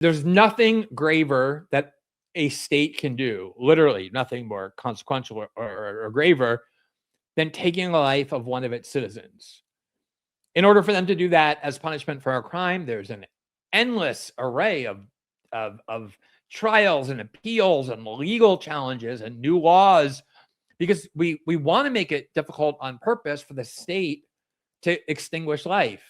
There's nothing graver that a state can do, literally nothing more consequential or graver than taking the life of one of its citizens. In order for them to do that as punishment for a crime, there's an endless array of trials and appeals and legal challenges and new laws, because we want to make it difficult on purpose for the state to extinguish life,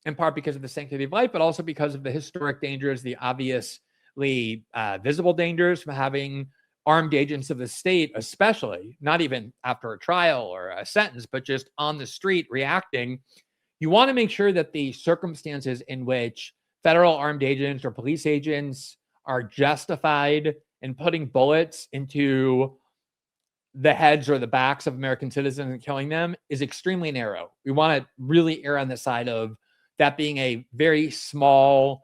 in part because of the sanctity of life, but also because of the historic dangers, the obviously visible dangers from having armed agents of the state, especially not even after a trial or a sentence, but just on the street reacting. You want to make sure that the circumstances in which federal armed agents or police agents are justified in putting bullets into the heads or the backs of American citizens and killing them is extremely narrow. We want to really err on the side of that being a very small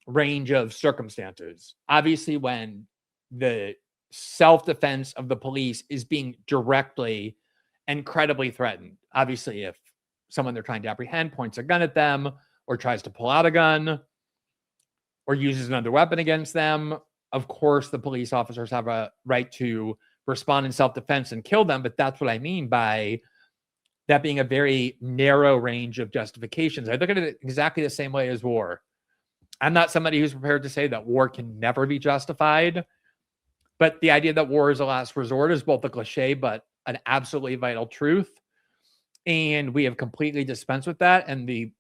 range of circumstances. Obviously, when the self-defense of the police is being directly and credibly threatened. Obviously, if someone they're trying to apprehend points a gun at them or tries to pull out a gun or uses another weapon against them, of course, the police officers have a right to respond in self-defense and kill them. But that's what I mean by that being a very narrow range of justifications. I look at it exactly the same way as war. I'm not somebody who's prepared to say that war can never be justified, but the idea that war is a last resort is both a cliche, but an absolutely vital truth. And we have completely dispensed with that. And the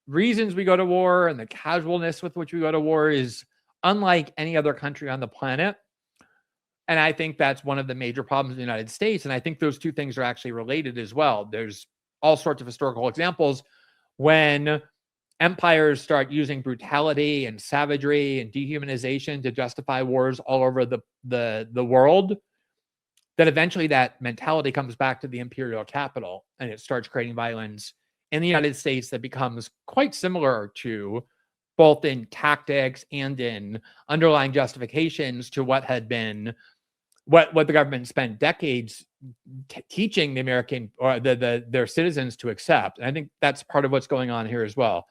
reasons we go to war and the casualness with which we go to war is unlike any other country on the planet. And I think that's one of the major problems in the United States. And I think those two things are actually related as well. There's all sorts of historical examples when empires start using brutality and savagery and dehumanization to justify wars all over the world, that eventually that mentality comes back to the imperial capital and it starts creating violence in the United States that becomes quite similar to, both in tactics and in underlying justifications, to what had been what the government spent decades teaching the American or their citizens to accept. And I think that's part of what's going on here as well.